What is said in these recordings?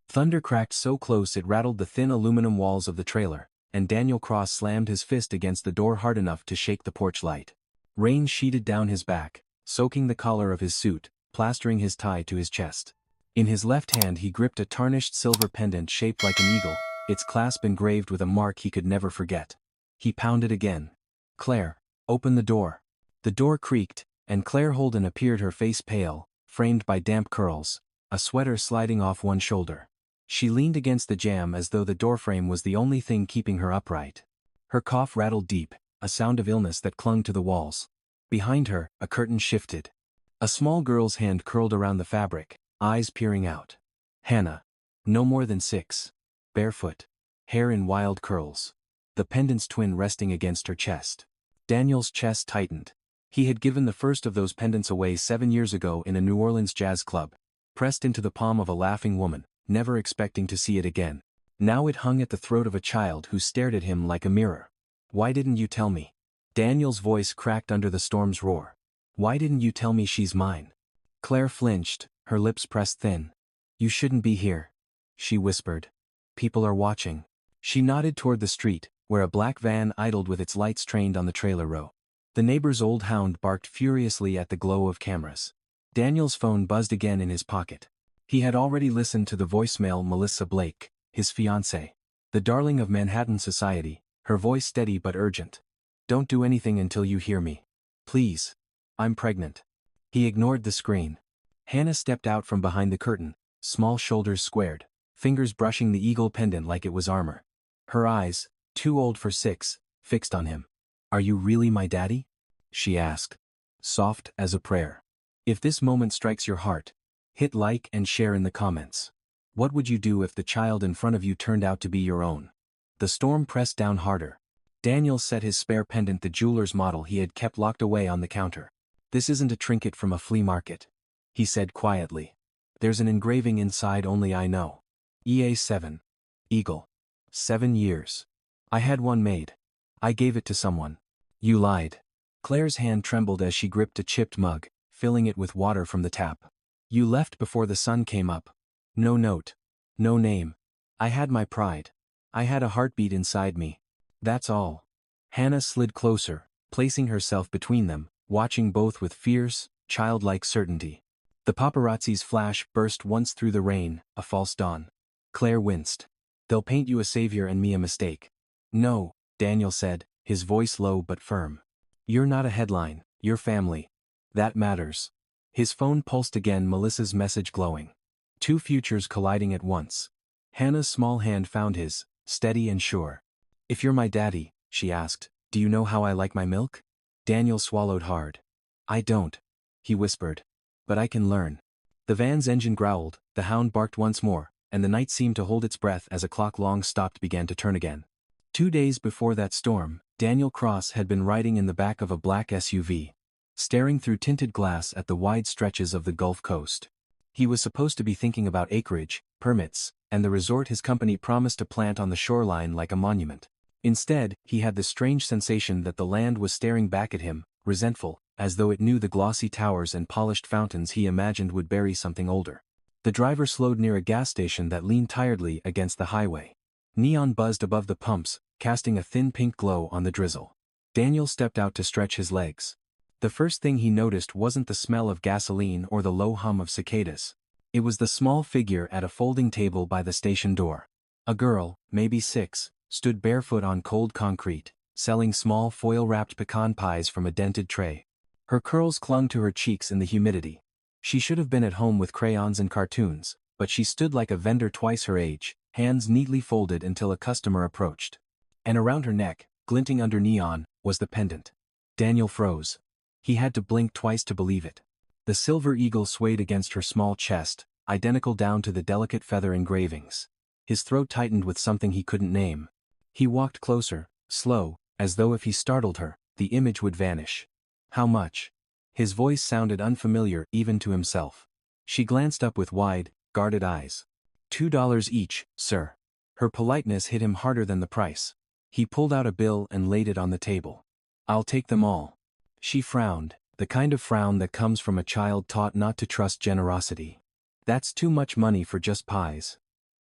Thunder cracked so close it rattled the thin aluminum walls of the trailer, and Daniel Cross slammed his fist against the door hard enough to shake the porch light. Rain sheeted down his back, soaking the collar of his suit, plastering his tie to his chest. In his left hand he gripped a tarnished silver pendant shaped like an eagle, its clasp engraved with a mark he could never forget. He pounded again. "Claire, open the door." The door creaked, and Claire Holden appeared, her face pale, framed by damp curls, a sweater sliding off one shoulder. She leaned against the jamb as though the doorframe was the only thing keeping her upright. Her cough rattled deep, a sound of illness that clung to the walls. Behind her, a curtain shifted. A small girl's hand curled around the fabric, eyes peering out. Hannah. No more than 6. Barefoot. Hair in wild curls. The pendant's twin resting against her chest. Daniel's chest tightened. He had given the first of those pendants away 7 years ago in a New Orleans jazz club, pressed into the palm of a laughing woman, never expecting to see it again. Now it hung at the throat of a child who stared at him like a mirror. "Why didn't you tell me?" Daniel's voice cracked under the storm's roar. "Why didn't you tell me she's mine?" Claire flinched, her lips pressed thin. "You shouldn't be here," she whispered. "People are watching." She nodded toward the street, where a black van idled with its lights trained on the trailer row. The neighbor's old hound barked furiously at the glow of cameras. Daniel's phone buzzed again in his pocket. He had already listened to the voicemail. Melissa Blake, his fiancée. The darling of Manhattan society, her voice steady but urgent. "Don't do anything until you hear me. Please. I'm pregnant." He ignored the screen. Hannah stepped out from behind the curtain, small shoulders squared, fingers brushing the eagle pendant like it was armor. Her eyes, too old for 6, fixed on him. "Are you really my daddy?" she asked. Soft as a prayer. If this moment strikes your heart, hit like and share in the comments. What would you do if the child in front of you turned out to be your own? The storm pressed down harder. Daniel set his spare pendant, the jeweler's model he had kept locked away, on the counter. "This isn't a trinket from a flea market," he said quietly. "There's an engraving inside only I know. EA7. Eagle. 7 years. I had one made. I gave it to someone." "You lied." Claire's hand trembled as she gripped a chipped mug, filling it with water from the tap. "You left before the sun came up. No note. No name. I had my pride. I had a heartbeat inside me. That's all." Hannah slid closer, placing herself between them, watching both with fierce, childlike certainty. The paparazzi's flash burst once through the rain, a false dawn. Claire winced. "They'll paint you a savior and me a mistake." "No," Daniel said, his voice low but firm. "You're not a headline, you're family. That matters." His phone pulsed again, Melissa's message glowing. Two futures colliding at once. Hannah's small hand found his, steady and sure. "If you're my daddy," she asked, "do you know how I like my milk?" Daniel swallowed hard. "I don't," he whispered. "But I can learn." The van's engine growled, the hound barked once more, and the night seemed to hold its breath as a clock long stopped began to turn again. 2 days before that storm, Daniel Cross had been riding in the back of a black SUV, staring through tinted glass at the wide stretches of the Gulf Coast. He was supposed to be thinking about acreage, permits, and the resort his company promised to plant on the shoreline like a monument. Instead, he had the strange sensation that the land was staring back at him, resentful, as though it knew the glossy towers and polished fountains he imagined would bury something older. The driver slowed near a gas station that leaned tiredly against the highway. Neon buzzed above the pumps, casting a thin pink glow on the drizzle. Daniel stepped out to stretch his legs. The first thing he noticed wasn't the smell of gasoline or the low hum of cicadas. It was the small figure at a folding table by the station door. A girl, maybe 6, stood barefoot on cold concrete, selling small foil-wrapped pecan pies from a dented tray. Her curls clung to her cheeks in the humidity. She should have been at home with crayons and cartoons, but she stood like a vendor twice her age, hands neatly folded until a customer approached. And around her neck, glinting under neon, was the pendant. Daniel froze. He had to blink twice to believe it. The silver eagle swayed against her small chest, identical down to the delicate feather engravings. His throat tightened with something he couldn't name. He walked closer, slow, as though if he startled her, the image would vanish. "How much?" His voice sounded unfamiliar even to himself. She glanced up with wide, guarded eyes. $2 each, sir." Her politeness hit him harder than the price. He pulled out a bill and laid it on the table. "I'll take them all." She frowned, the kind of frown that comes from a child taught not to trust generosity. "That's too much money for just pies."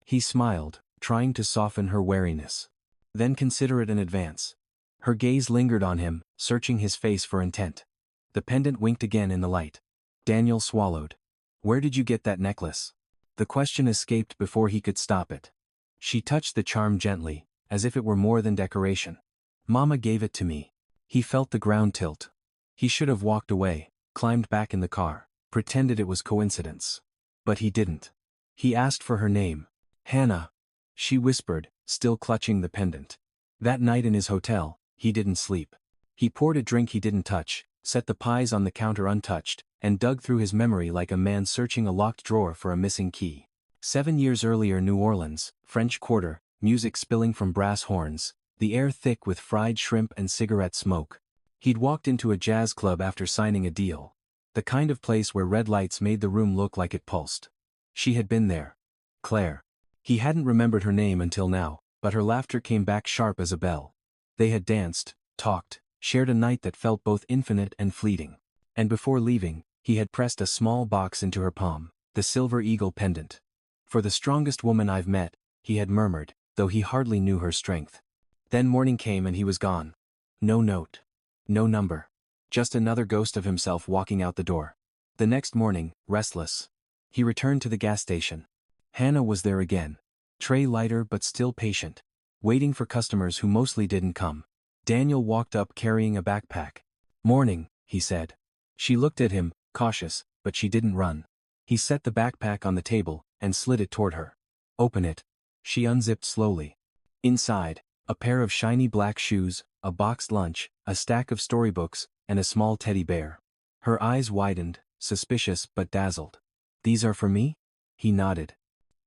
He smiled, trying to soften her wariness. Then consider it an advance. Her gaze lingered on him, searching his face for intent. The pendant winked again in the light. Daniel swallowed. Where did you get that necklace? The question escaped before he could stop it. She touched the charm gently, as if it were more than decoration. Mama gave it to me. He felt the ground tilt. He should have walked away, climbed back in the car, pretended it was coincidence. But he didn't. He asked for her name. Hannah. She whispered, still clutching the pendant. That night in his hotel, he didn't sleep. He poured a drink he didn't touch, set the pies on the counter untouched, and dug through his memory like a man searching a locked drawer for a missing key. 7 years earlier, New Orleans, French Quarter, music spilling from brass horns, the air thick with fried shrimp and cigarette smoke. He'd walked into a jazz club after signing a deal. The kind of place where red lights made the room look like it pulsed. She had been there. Claire. He hadn't remembered her name until now, but her laughter came back sharp as a bell. They had danced, talked, shared a night that felt both infinite and fleeting. And before leaving, he had pressed a small box into her palm, the silver eagle pendant. For the strongest woman I've met, he had murmured, though he hardly knew her strength. Then morning came and he was gone. No note. No number. Just another ghost of himself walking out the door. The next morning, restless, he returned to the gas station. Hannah was there again. Tray lighter but still patient. Waiting for customers who mostly didn't come. Daniel walked up carrying a backpack. Morning, he said. She looked at him, cautious, but she didn't run. He set the backpack on the table and slid it toward her. Open it. She unzipped slowly. Inside, a pair of shiny black shoes, a boxed lunch, a stack of storybooks, and a small teddy bear. Her eyes widened, suspicious but dazzled. These are for me? He nodded.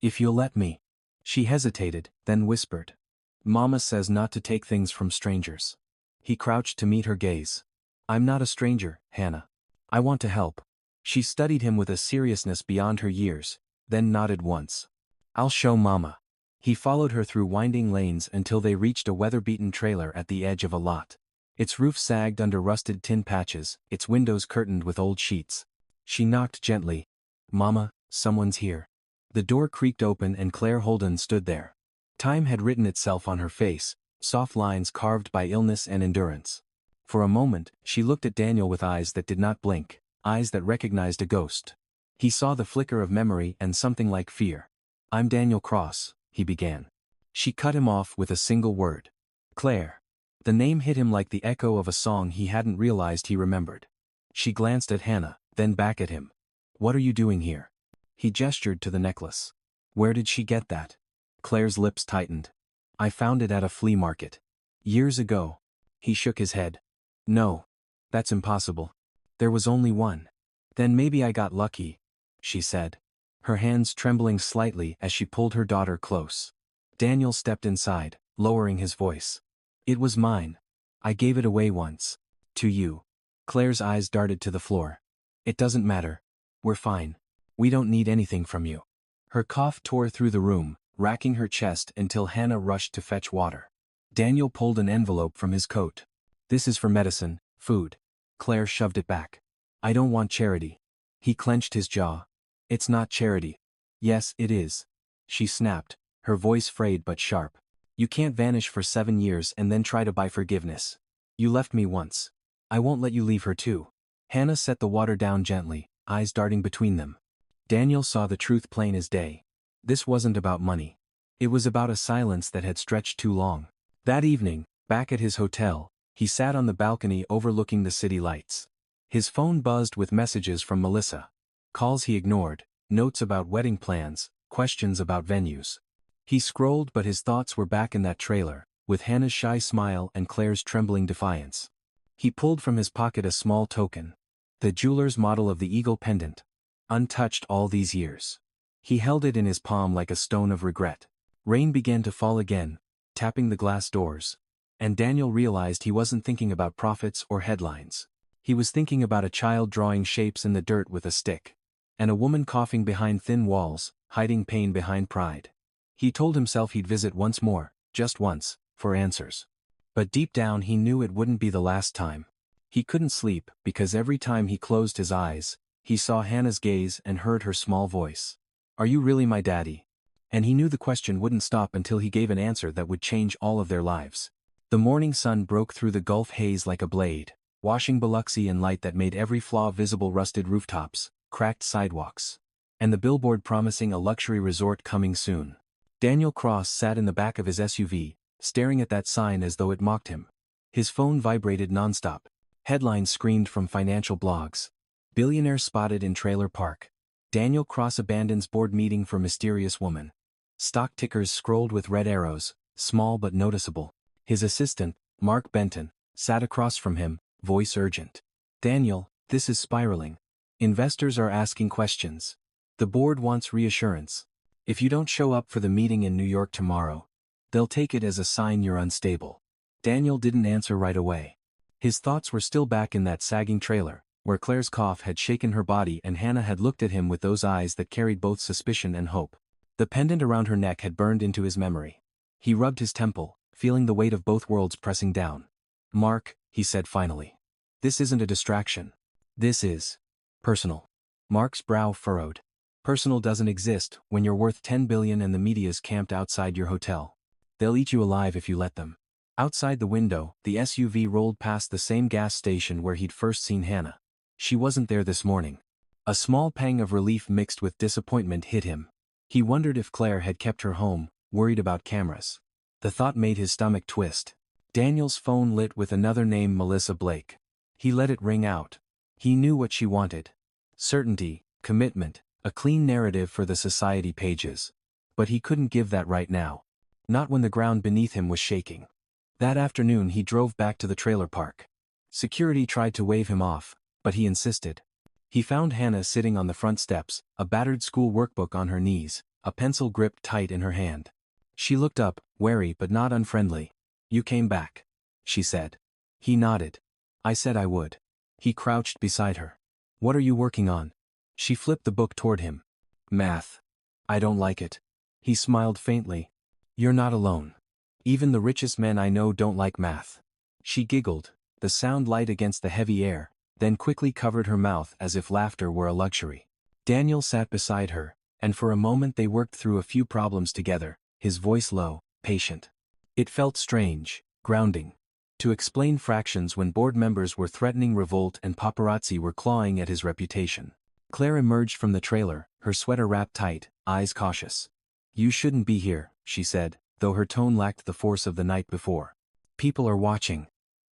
If you'll let me. She hesitated, then whispered. Mama says not to take things from strangers. He crouched to meet her gaze. I'm not a stranger, Hannah. I want to help. She studied him with a seriousness beyond her years, then nodded once. I'll show Mama. He followed her through winding lanes until they reached a weather-beaten trailer at the edge of a lot. Its roof sagged under rusted tin patches, its windows curtained with old sheets. She knocked gently. Mama, someone's here. The door creaked open and Claire Holden stood there. Time had written itself on her face, soft lines carved by illness and endurance. For a moment, she looked at Daniel with eyes that did not blink, eyes that recognized a ghost. He saw the flicker of memory and something like fear. I'm Daniel Cross, he began. She cut him off with a single word. Claire. The name hit him like the echo of a song he hadn't realized he remembered. She glanced at Hannah, then back at him. What are you doing here? He gestured to the necklace. Where did she get that? Claire's lips tightened. I found it at a flea market. Years ago. He shook his head. No. That's impossible. There was only one. Then maybe I got lucky, she said, her hands trembling slightly as she pulled her daughter close. Daniel stepped inside, lowering his voice. It was mine. I gave it away once. To you. Claire's eyes darted to the floor. It doesn't matter. We're fine. We don't need anything from you. Her cough tore through the room, racking her chest until Hannah rushed to fetch water. Daniel pulled an envelope from his coat. This is for medicine, food. Claire shoved it back. I don't want charity. He clenched his jaw. It's not charity. Yes, it is. She snapped, her voice frayed but sharp. You can't vanish for 7 years and then try to buy forgiveness. You left me once. I won't let you leave her too. Hannah set the water down gently, eyes darting between them. Daniel saw the truth plain as day. This wasn't about money. It was about a silence that had stretched too long. That evening, back at his hotel, he sat on the balcony overlooking the city lights. His phone buzzed with messages from Melissa. Calls he ignored, notes about wedding plans, questions about venues. He scrolled but his thoughts were back in that trailer, with Hannah's shy smile and Claire's trembling defiance. He pulled from his pocket a small token. The jeweler's model of the eagle pendant. Untouched all these years. He held it in his palm like a stone of regret. Rain began to fall again, tapping the glass doors. And Daniel realized he wasn't thinking about profits or headlines. He was thinking about a child drawing shapes in the dirt with a stick. And a woman coughing behind thin walls, hiding pain behind pride. He told himself he'd visit once more, just once, for answers. But deep down he knew it wouldn't be the last time. He couldn't sleep because every time he closed his eyes, he saw Hannah's gaze and heard her small voice. Are you really my daddy? And he knew the question wouldn't stop until he gave an answer that would change all of their lives. The morning sun broke through the Gulf haze like a blade, washing Biloxi in light that made every flaw visible: rusted rooftops, cracked sidewalks, and the billboard promising a luxury resort coming soon. Daniel Cross sat in the back of his SUV, staring at that sign as though it mocked him. His phone vibrated nonstop. Headlines screamed from financial blogs. Billionaire spotted in trailer park. Daniel Cross abandons board meeting for mysterious woman. Stock tickers scrolled with red arrows, small but noticeable. His assistant, Mark Benton, sat across from him, voice urgent. Daniel, this is spiraling. Investors are asking questions. The board wants reassurance. If you don't show up for the meeting in New York tomorrow, they'll take it as a sign you're unstable. Daniel didn't answer right away. His thoughts were still back in that sagging trailer, where Claire's cough had shaken her body and Hannah had looked at him with those eyes that carried both suspicion and hope. The pendant around her neck had burned into his memory. He rubbed his temple, feeling the weight of both worlds pressing down. Mark, he said finally. This isn't a distraction. This is personal. Mark's brow furrowed. Personal doesn't exist when you're worth $10 billion and the media's camped outside your hotel. They'll eat you alive if you let them. Outside the window, the SUV rolled past the same gas station where he'd first seen Hannah. She wasn't there this morning. A small pang of relief mixed with disappointment hit him. He wondered if Claire had kept her home, worried about cameras. The thought made his stomach twist. Daniel's phone lit with another name: Melissa Blake. He let it ring out. He knew what she wanted. Certainty, commitment, a clean narrative for the society pages. But he couldn't give that right now. Not when the ground beneath him was shaking. That afternoon he drove back to the trailer park. Security tried to wave him off, but he insisted. He found Hannah sitting on the front steps, a battered school workbook on her knees, a pencil gripped tight in her hand. She looked up, wary but not unfriendly. You came back, she said. He nodded. I said I would. He crouched beside her. What are you working on? She flipped the book toward him. Math. I don't like it. He smiled faintly. You're not alone. Even the richest men I know don't like math. She giggled, the sound light against the heavy air, then quickly covered her mouth as if laughter were a luxury. Daniel sat beside her, and for a moment they worked through a few problems together, his voice low, patient. It felt strange, grounding. To explain fractions when board members were threatening revolt and paparazzi were clawing at his reputation. Claire emerged from the trailer, her sweater wrapped tight, eyes cautious. You shouldn't be here, she said, though her tone lacked the force of the night before. People are watching.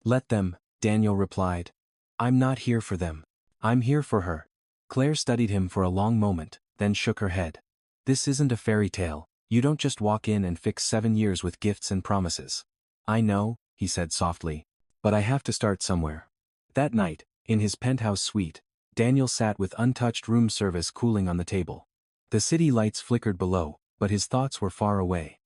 Let them, Daniel replied. I'm not here for them. I'm here for her. Claire studied him for a long moment, then shook her head. This isn't a fairy tale. You don't just walk in and fix 7 years with gifts and promises. I know, he said softly. But I have to start somewhere. That night, in his penthouse suite, Daniel sat with untouched room service cooling on the table. The city lights flickered below, but his thoughts were far away.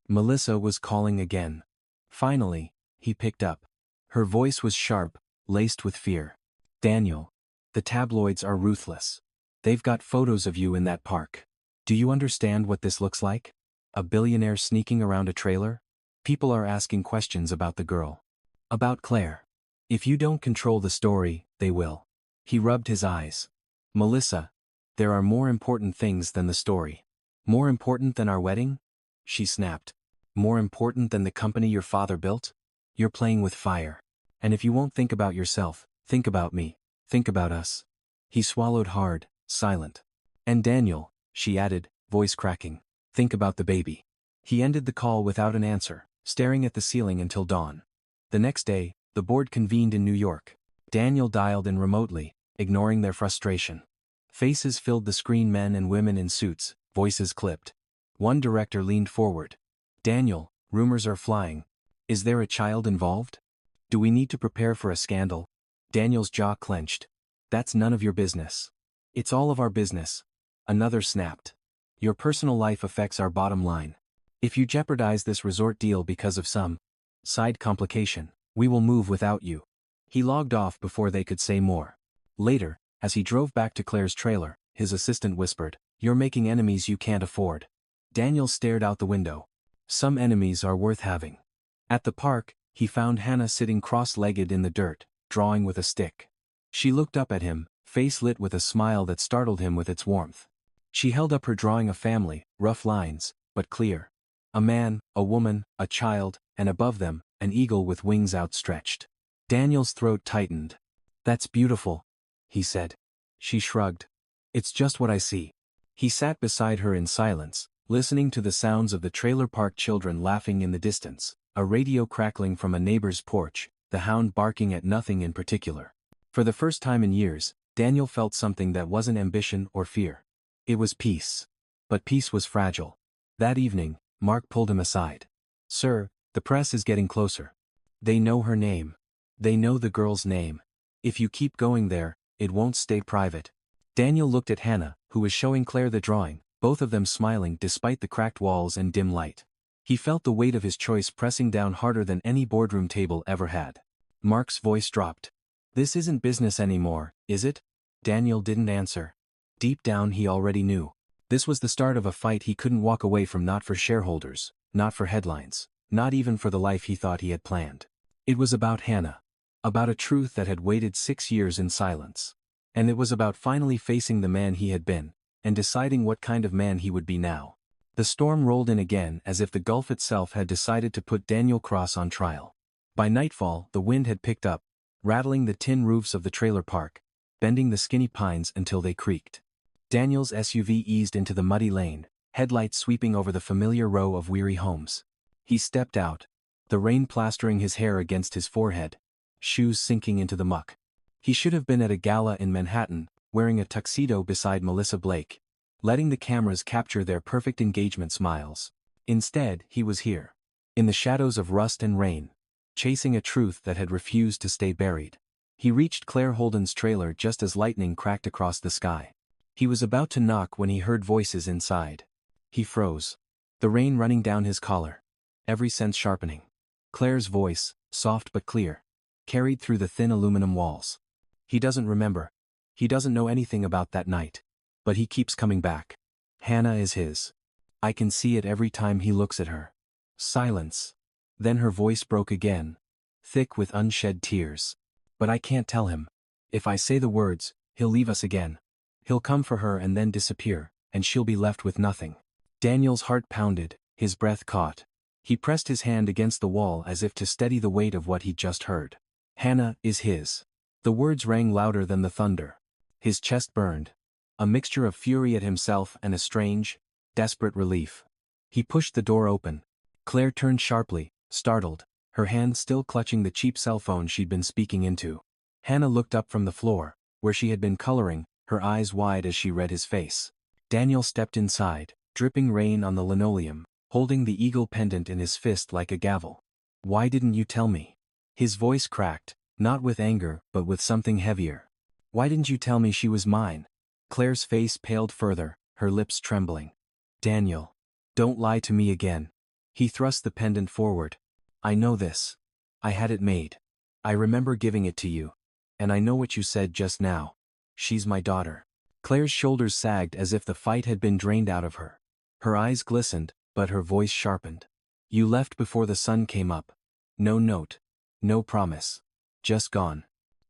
Melissa was calling again. Finally, he picked up. Her voice was sharp, laced with fear. Daniel. The tabloids are ruthless. They've got photos of you in that park. Do you understand what this looks like? A billionaire sneaking around a trailer? People are asking questions about the girl. About Claire. If you don't control the story, they will. He rubbed his eyes. Melissa. There are more important things than the story. More important than our wedding? She snapped. More important than the company your father built? You're playing with fire. And if you won't think about yourself, think about me. Think about us. He swallowed hard, silent. And Daniel, she added, voice cracking. Think about the baby. He ended the call without an answer, staring at the ceiling until dawn. The next day, the board convened in New York. Daniel dialed in remotely, ignoring their frustration. Faces filled the screen: men and women in suits, voices clipped. One director leaned forward. Daniel, rumors are flying. Is there a child involved? Do we need to prepare for a scandal? Daniel's jaw clenched. That's none of your business. It's all of our business. Another snapped. Your personal life affects our bottom line. If you jeopardize this resort deal because of some side complication, we will move without you. He logged off before they could say more. Later, as he drove back to Claire's trailer, his assistant whispered, You're making enemies you can't afford. Daniel stared out the window. Some enemies are worth having. At the park, he found Hannah sitting cross-legged in the dirt, drawing with a stick. She looked up at him, face lit with a smile that startled him with its warmth. She held up her drawing: a family, rough lines, but clear. A man, a woman, a child, and above them, an eagle with wings outstretched. Daniel's throat tightened. "That's beautiful," he said. She shrugged. "It's just what I see." He sat beside her in silence, listening to the sounds of the trailer park children laughing in the distance, a radio crackling from a neighbor's porch, the hound barking at nothing in particular. For the first time in years, Daniel felt something that wasn't ambition or fear. It was peace. But peace was fragile. That evening, Mark pulled him aside. "Sir, the press is getting closer. They know her name. They know the girl's name. If you keep going there, it won't stay private." Daniel looked at Hannah, who was showing Claire the drawing, both of them smiling despite the cracked walls and dim light. He felt the weight of his choice pressing down harder than any boardroom table ever had. Mark's voice dropped. "This isn't business anymore, is it?" Daniel didn't answer. Deep down he already knew. This was the start of a fight he couldn't walk away from, not for shareholders, not for headlines, not even for the life he thought he had planned. It was about Hannah. About a truth that had waited 6 years in silence. And it was about finally facing the man he had been, and deciding what kind of man he would be now. The storm rolled in again as if the Gulf itself had decided to put Daniel Cross on trial. By nightfall, the wind had picked up, rattling the tin roofs of the trailer park, bending the skinny pines until they creaked. Daniel's SUV eased into the muddy lane, headlights sweeping over the familiar row of weary homes. He stepped out, the rain plastering his hair against his forehead, shoes sinking into the muck. He should have been at a gala in Manhattan, wearing a tuxedo beside Melissa Blake, letting the cameras capture their perfect engagement smiles. Instead, he was here, in the shadows of rust and rain, chasing a truth that had refused to stay buried. He reached Claire Holden's trailer just as lightning cracked across the sky. He was about to knock when he heard voices inside. He froze. The rain running down his collar. Every sense sharpening. Claire's voice, soft but clear, carried through the thin aluminum walls. "He doesn't remember. He doesn't know anything about that night. But he keeps coming back. Hannah is his. I can see it every time he looks at her." Silence. Then her voice broke again, thick with unshed tears. "But I can't tell him. If I say the words, he'll leave us again. He'll come for her and then disappear, and she'll be left with nothing." Daniel's heart pounded, his breath caught. He pressed his hand against the wall as if to steady the weight of what he'd just heard. "Hannah is his." The words rang louder than the thunder. His chest burned. A mixture of fury at himself and a strange, desperate relief. He pushed the door open. Claire turned sharply, startled, her hand still clutching the cheap cell phone she'd been speaking into. Hannah looked up from the floor, where she had been coloring, her eyes wide as she read his face. Daniel stepped inside, dripping rain on the linoleum, holding the eagle pendant in his fist like a gavel. "Why didn't you tell me?" His voice cracked, not with anger but with something heavier. "Why didn't you tell me she was mine?" Claire's face paled further, her lips trembling. "Daniel, don't lie to me again." He thrust the pendant forward. "I know this. I had it made. I remember giving it to you. And I know what you said just now. She's my daughter." Claire's shoulders sagged as if the fight had been drained out of her. Her eyes glistened, but her voice sharpened. "You left before the sun came up. No note. No promise. Just gone.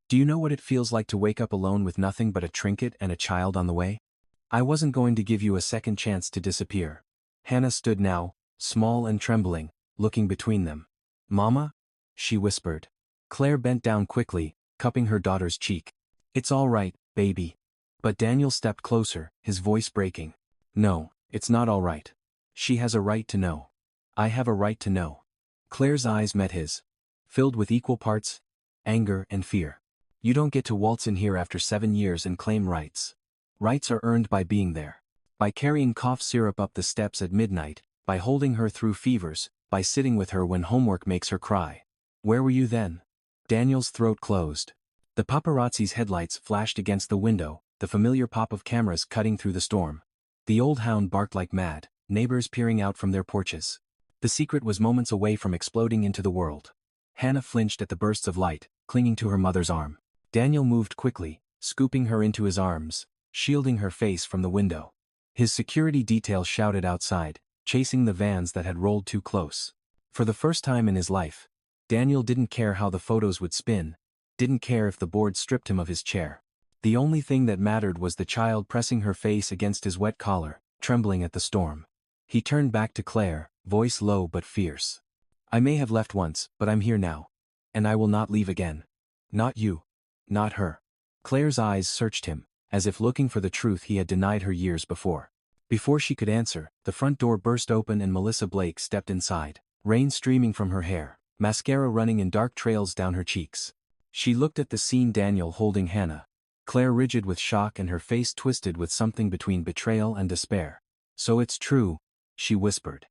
Do you know what it feels like to wake up alone with nothing but a trinket and a child on the way? I wasn't going to give you a second chance to disappear." Hannah stood now, small and trembling, looking between them. "Mama?" she whispered. Claire bent down quickly, cupping her daughter's cheek. "It's all right, baby." But Daniel stepped closer, his voice breaking. "No, it's not all right. She has a right to know. I have a right to know." Claire's eyes met his, filled with equal parts anger and fear. "You don't get to waltz in here after 7 years and claim rights. Rights are earned by being there. By carrying cough syrup up the steps at midnight, by holding her through fevers, by sitting with her when homework makes her cry. Where were you then?" Daniel's throat closed. The paparazzi's headlights flashed against the window, the familiar pop of cameras cutting through the storm. The old hound barked like mad, neighbors peering out from their porches. The secret was moments away from exploding into the world. Hannah flinched at the bursts of light, clinging to her mother's arm. Daniel moved quickly, scooping her into his arms, shielding her face from the window. His security detail shouted outside, chasing the vans that had rolled too close. For the first time in his life, Daniel didn't care how the photos would spin, didn't care if the board stripped him of his chair. The only thing that mattered was the child pressing her face against his wet collar, trembling at the storm. He turned back to Claire, voice low but fierce. I may have left once, but I'm here now. And I will not leave again. Not you. Not her. Claire's eyes searched him, as if looking for the truth he had denied her years before. Before she could answer, the front door burst open and Melissa Blake stepped inside, rain streaming from her hair, mascara running in dark trails down her cheeks. She looked at the scene, Daniel holding Hannah, Claire rigid with shock and her face twisted with something between betrayal and despair. So it's true, she whispered.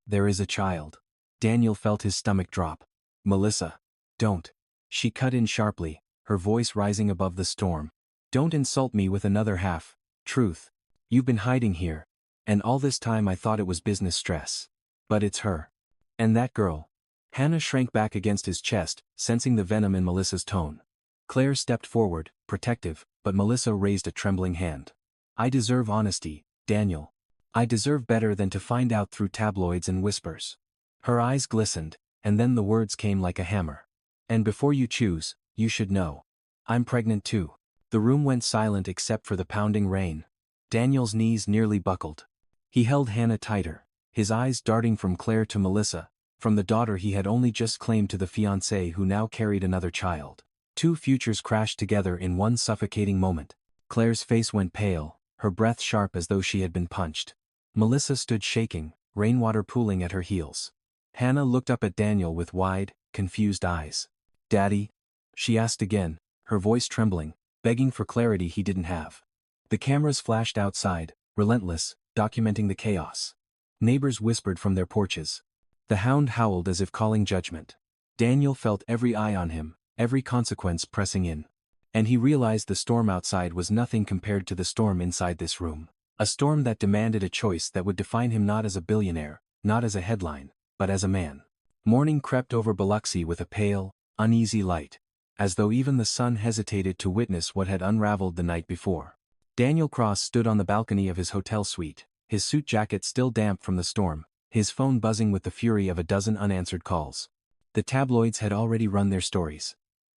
There is a child. Daniel felt his stomach drop. Melissa. Don't. She cut in sharply, her voice rising above the storm. Don't insult me with another half-truth. You've been hiding here. And all this time I thought it was business stress. But it's her. And that girl. Hannah shrank back against his chest, sensing the venom in Melissa's tone. Claire stepped forward, protective, but Melissa raised a trembling hand. I deserve honesty, Daniel. I deserve better than to find out through tabloids and whispers. Her eyes glistened, and then the words came like a hammer. And before you choose, you should know. I'm pregnant too. The room went silent except for the pounding rain. Daniel's knees nearly buckled. He held Hannah tighter, his eyes darting from Claire to Melissa, from the daughter he had only just claimed to the fiancé who now carried another child. Two futures crashed together in one suffocating moment. Claire's face went pale, her breath sharp as though she had been punched. Melissa stood shaking, rainwater pooling at her heels. Hannah looked up at Daniel with wide, confused eyes. Daddy? She asked again, her voice trembling, begging for clarity he didn't have. The cameras flashed outside, relentless, documenting the chaos. Neighbors whispered from their porches. The hound howled as if calling judgment. Daniel felt every eye on him, every consequence pressing in. And he realized the storm outside was nothing compared to the storm inside this room. A storm that demanded a choice that would define him not as a billionaire, not as a headline, but as a man. Morning crept over Biloxi with a pale, uneasy light, as though even the sun hesitated to witness what had unraveled the night before. Daniel Cross stood on the balcony of his hotel suite, his suit jacket still damp from the storm, his phone buzzing with the fury of a dozen unanswered calls. The tabloids had already run their stories.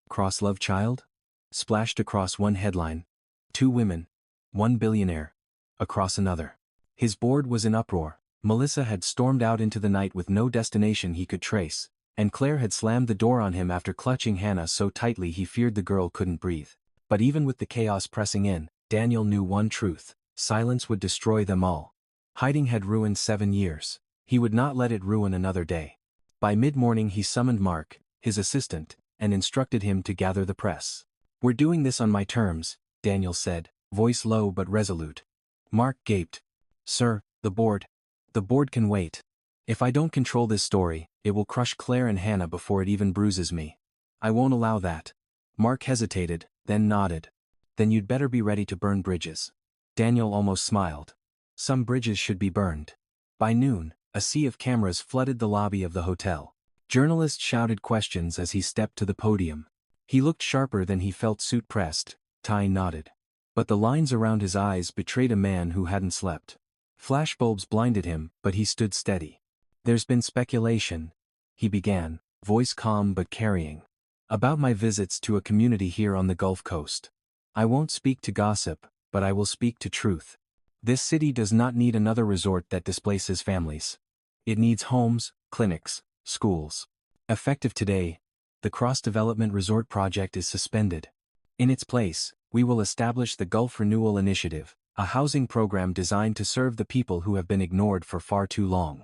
Cross love child? Splashed across one headline. 2 women. 1 billionaire. Across another. His board was in uproar. Melissa had stormed out into the night with no destination he could trace, and Claire had slammed the door on him after clutching Hannah so tightly he feared the girl couldn't breathe. But even with the chaos pressing in, Daniel knew one truth: silence would destroy them all. Hiding had ruined 7 years. He would not let it ruin another day. By mid-morning he summoned Mark, his assistant, and instructed him to gather the press. We're doing this on my terms, Daniel said, voice low but resolute. Mark gaped. Sir, the board can wait. If I don't control this story, it will crush Claire and Hannah before it even bruises me. I won't allow that. Mark hesitated, then nodded. Then you'd better be ready to burn bridges. Daniel almost smiled. Some bridges should be burned. By noon, a sea of cameras flooded the lobby of the hotel. Journalists shouted questions as he stepped to the podium. He looked sharper than he felt suit-pressed, tie knotted. But the lines around his eyes betrayed a man who hadn't slept. Flashbulbs blinded him, but he stood steady. There's been speculation, he began, voice calm but carrying, about my visits to a community here on the Gulf Coast. I won't speak to gossip, but I will speak to truth. This city does not need another resort that displaces families. It needs homes, clinics, schools. Effective today, the Cross Development Resort project is suspended. In its place, we will establish the Gulf Renewal Initiative, a housing program designed to serve the people who have been ignored for far too long.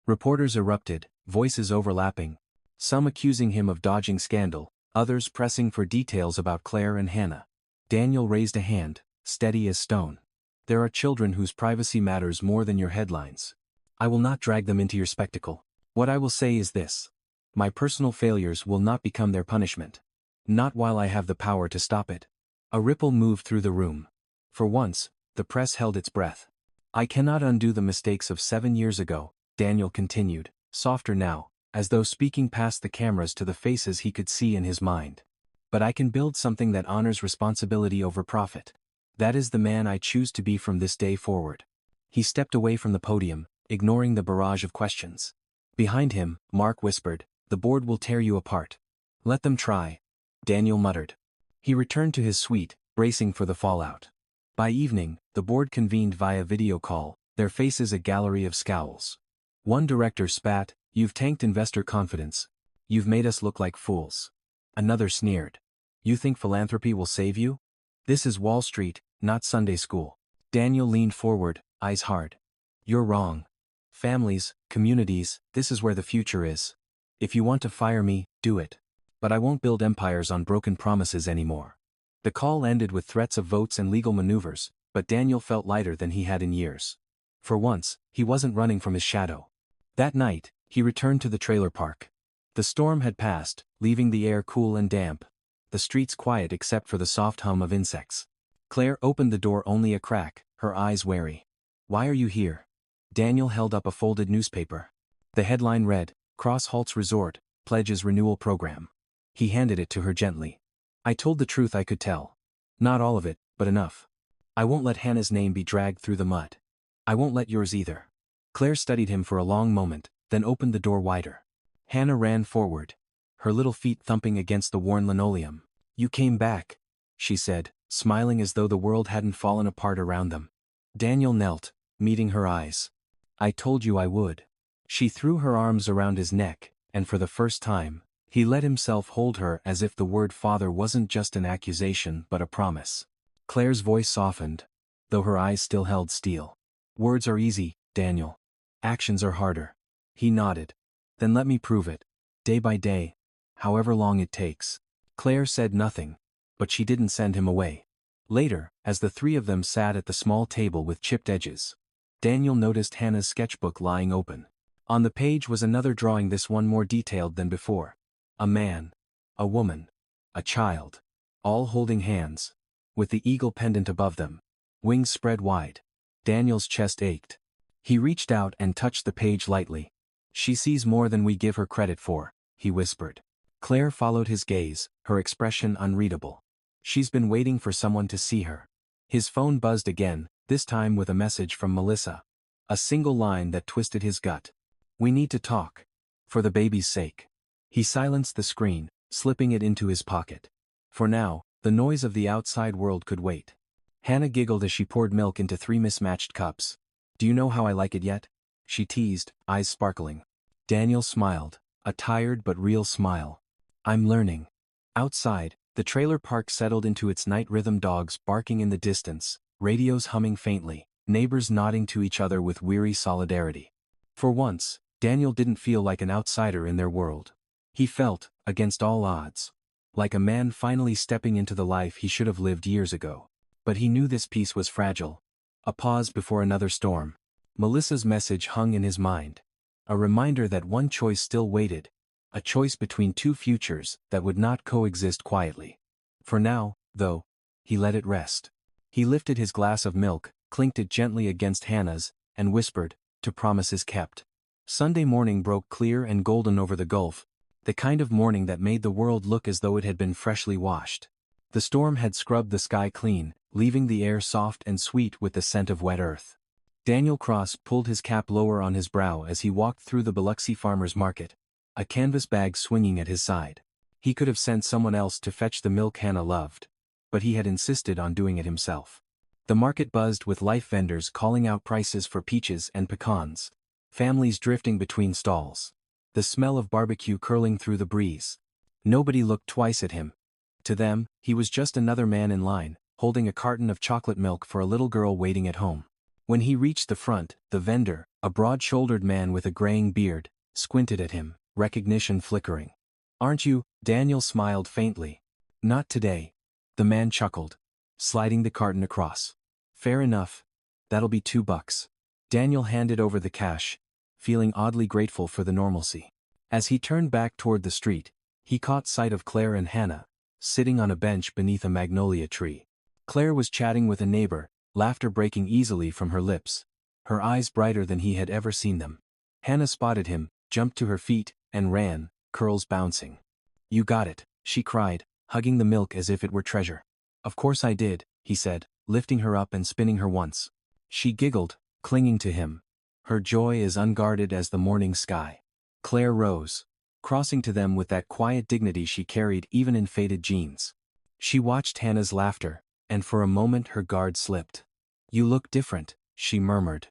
Reporters erupted, voices overlapping, some accusing him of dodging scandal, others pressing for details about Claire and Hannah. Daniel raised a hand, steady as stone. There are children whose privacy matters more than your headlines. I will not drag them into your spectacle. What I will say is this: my personal failures will not become their punishment. Not while I have the power to stop it. A ripple moved through the room. For once, the press held its breath. I cannot undo the mistakes of 7 years ago, Daniel continued, softer now, as though speaking past the cameras to the faces he could see in his mind. But I can build something that honors responsibility over profit. That is the man I choose to be from this day forward. He stepped away from the podium, ignoring the barrage of questions. Behind him, Mark whispered, the board will tear you apart. Let them try. Daniel muttered. He returned to his suite, bracing for the fallout. By evening, the board convened via video call, their faces a gallery of scowls. One director spat, "You've tanked investor confidence. You've made us look like fools." Another sneered. "You think philanthropy will save you? This is Wall Street, not Sunday school." Daniel leaned forward, eyes hard. "You're wrong. Families, communities, this is where the future is. If you want to fire me, do it. But I won't build empires on broken promises anymore." The call ended with threats of votes and legal maneuvers, but Daniel felt lighter than he had in years. For once, he wasn't running from his shadow. That night, he returned to the trailer park. The storm had passed, leaving the air cool and damp. The streets quiet except for the soft hum of insects. Claire opened the door only a crack, her eyes wary. "Why are you here?" Daniel held up a folded newspaper. The headline read, "Cross Halts Resort, Pledges Renewal Program." He handed it to her gently. "I told the truth I could tell. Not all of it, but enough. I won't let Hannah's name be dragged through the mud. I won't let yours either." Claire studied him for a long moment, then opened the door wider. Hannah ran forward, her little feet thumping against the worn linoleum. "You came back," she said, smiling as though the world hadn't fallen apart around them. Daniel knelt, meeting her eyes. "I told you I would." She threw her arms around his neck, and for the first time, he let himself hold her as if the word father wasn't just an accusation but a promise. Claire's voice softened, though her eyes still held steel. "Words are easy, Daniel. Actions are harder." He nodded. "Then let me prove it. Day by day. However long it takes." Claire said nothing, but she didn't send him away. Later, as the three of them sat at the small table with chipped edges, Daniel noticed Hannah's sketchbook lying open. On the page was another drawing, this one more detailed than before. A man, a woman, a child, all holding hands, with the eagle pendant above them, wings spread wide. Daniel's chest ached. He reached out and touched the page lightly. "She sees more than we give her credit for," he whispered. Claire followed his gaze, her expression unreadable. "She's been waiting for someone to see her." His phone buzzed again, this time with a message from Melissa. A single line that twisted his gut. "We need to talk. For the baby's sake." He silenced the screen, slipping it into his pocket. For now, the noise of the outside world could wait. Hannah giggled as she poured milk into 3 mismatched cups. "Do you know how I like it yet?" she teased, eyes sparkling. Daniel smiled, a tired but real smile. "I'm learning." Outside, the trailer park settled into its night rhythm, dogs barking in the distance, radios humming faintly, neighbors nodding to each other with weary solidarity. For once, Daniel didn't feel like an outsider in their world. He felt, against all odds, like a man finally stepping into the life he should have lived years ago. But he knew this peace was fragile. A pause before another storm. Melissa's message hung in his mind. A reminder that one choice still waited. A choice between 2 futures that would not coexist quietly. For now, though, he let it rest. He lifted his glass of milk, clinked it gently against Hannah's, and whispered, "To promises kept." Sunday morning broke clear and golden over the Gulf, the kind of morning that made the world look as though it had been freshly washed. The storm had scrubbed the sky clean, leaving the air soft and sweet with the scent of wet earth. Daniel Cross pulled his cap lower on his brow as he walked through the Biloxi Farmers Market, a canvas bag swinging at his side. He could have sent someone else to fetch the milk Hannah loved, but he had insisted on doing it himself. The market buzzed with life vendors calling out prices for peaches and pecans, families drifting between stalls, the smell of barbecue curling through the breeze. Nobody looked twice at him. To them, he was just another man in line, holding a carton of chocolate milk for a little girl waiting at home. When he reached the front, the vendor, a broad-shouldered man with a graying beard, squinted at him, recognition flickering. "Aren't you?" Daniel smiled faintly. "Not today." The man chuckled, sliding the carton across. "Fair enough. That'll be $2. Daniel handed over the cash, feeling oddly grateful for the normalcy. As he turned back toward the street, he caught sight of Claire and Hannah, sitting on a bench beneath a magnolia tree. Claire was chatting with a neighbor, laughter breaking easily from her lips, her eyes brighter than he had ever seen them. Hannah spotted him, jumped to her feet, and ran, curls bouncing. "You got it," she cried, hugging the milk as if it were treasure. "Of course I did," he said, lifting her up and spinning her once. She giggled, clinging to him, her joy as unguarded as the morning sky. Claire rose, crossing to them with that quiet dignity she carried even in faded jeans. She watched Hannah's laughter, and for a moment her guard slipped. "You look different," she murmured.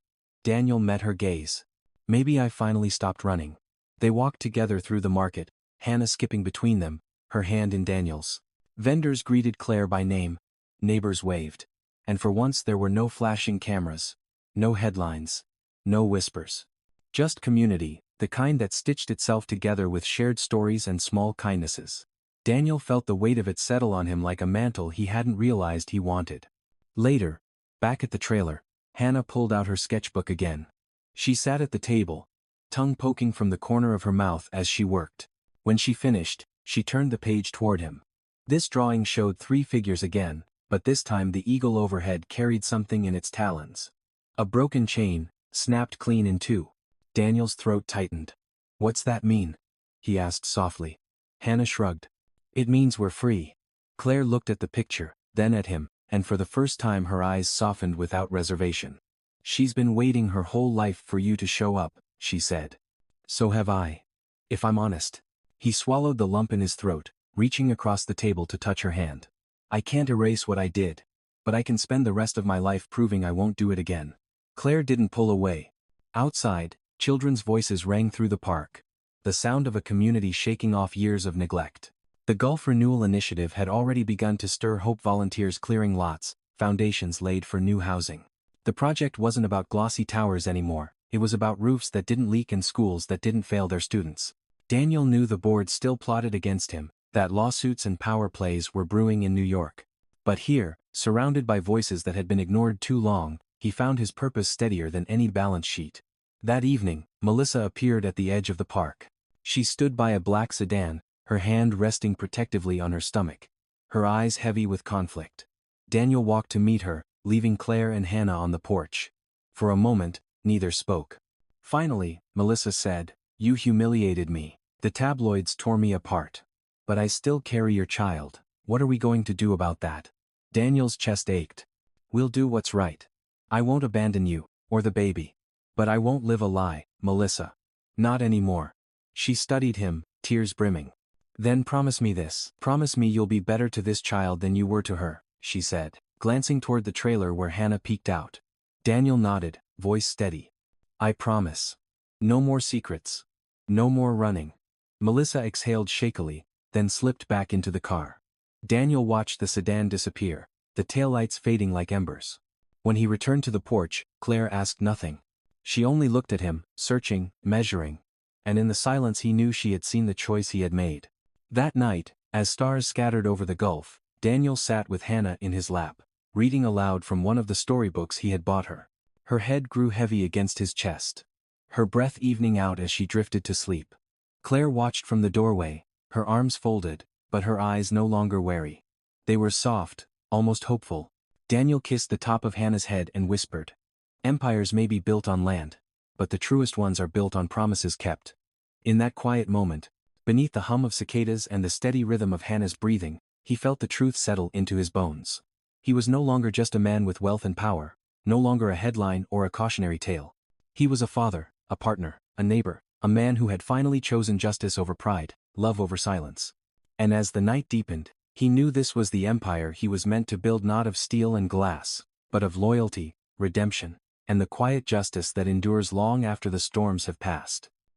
Daniel met her gaze. Maybe I finally stopped running. They walked together through the market, Hannah skipping between them, her hand in Daniel's. Vendors greeted Claire by name. Neighbors waved. And for once there were no flashing cameras. No headlines. No whispers. Just community, the kind that stitched itself together with shared stories and small kindnesses. Daniel felt the weight of it settle on him like a mantle he hadn't realized he wanted. Later, back at the trailer, Hannah pulled out her sketchbook again. She sat at the table, tongue poking from the corner of her mouth as she worked. When she finished, she turned the page toward him. This drawing showed 3 figures again, but this time the eagle overhead carried something in its talons. A broken chain, snapped clean in 2. Daniel's throat tightened. "What's that mean?" he asked softly. Hannah shrugged. "It means we're free." Claire looked at the picture, then at him, and for the first time her eyes softened without reservation. "She's been waiting her whole life for you to show up," she said. "So have I. If I'm honest." He swallowed the lump in his throat, reaching across the table to touch her hand. "I can't erase what I did. But I can spend the rest of my life proving I won't do it again." Claire didn't pull away. Outside, children's voices rang through the park. The sound of a community shaking off years of neglect. The Gulf Renewal Initiative had already begun to stir hope, volunteers clearing lots, foundations laid for new housing. The project wasn't about glossy towers anymore, it was about roofs that didn't leak and schools that didn't fail their students. Daniel knew the board still plotted against him, that lawsuits and power plays were brewing in New York. But here, surrounded by voices that had been ignored too long, he found his purpose steadier than any balance sheet. That evening, Melissa appeared at the edge of the park. She stood by a black sedan, her hand resting protectively on her stomach. Her eyes heavy with conflict. Daniel walked to meet her, leaving Claire and Hannah on the porch. For a moment, neither spoke. Finally, Melissa said, "You humiliated me. The tabloids tore me apart. But I still carry your child. What are we going to do about that?" Daniel's chest ached. "We'll do what's right. I won't abandon you, or the baby. But I won't live a lie, Melissa. Not anymore." She studied him, tears brimming. "Then promise me this. Promise me you'll be better to this child than you were to her," she said, glancing toward the trailer where Hannah peeked out. Daniel nodded, voice steady. "I promise. No more secrets. No more running." Melissa exhaled shakily, then slipped back into the car. Daniel watched the sedan disappear, the taillights fading like embers. When he returned to the porch, Claire asked nothing. She only looked at him, searching, measuring. And in the silence he knew she had seen the choice he had made. That night, as stars scattered over the Gulf, Daniel sat with Hannah in his lap, reading aloud from one of the storybooks he had bought her. Her head grew heavy against his chest. Her breath evening out as she drifted to sleep. Claire watched from the doorway, her arms folded, but her eyes no longer wary. They were soft, almost hopeful. Daniel kissed the top of Hannah's head and whispered, "Empires may be built on land, but the truest ones are built on promises kept." In that quiet moment, beneath the hum of cicadas and the steady rhythm of Hannah's breathing, he felt the truth settle into his bones. He was no longer just a man with wealth and power, no longer a headline or a cautionary tale. He was a father, a partner, a neighbor, a man who had finally chosen justice over pride, love over silence. And as the night deepened, he knew this was the empire he was meant to build, not of steel and glass, but of loyalty, redemption, and the quiet justice that endures long after the storms have passed.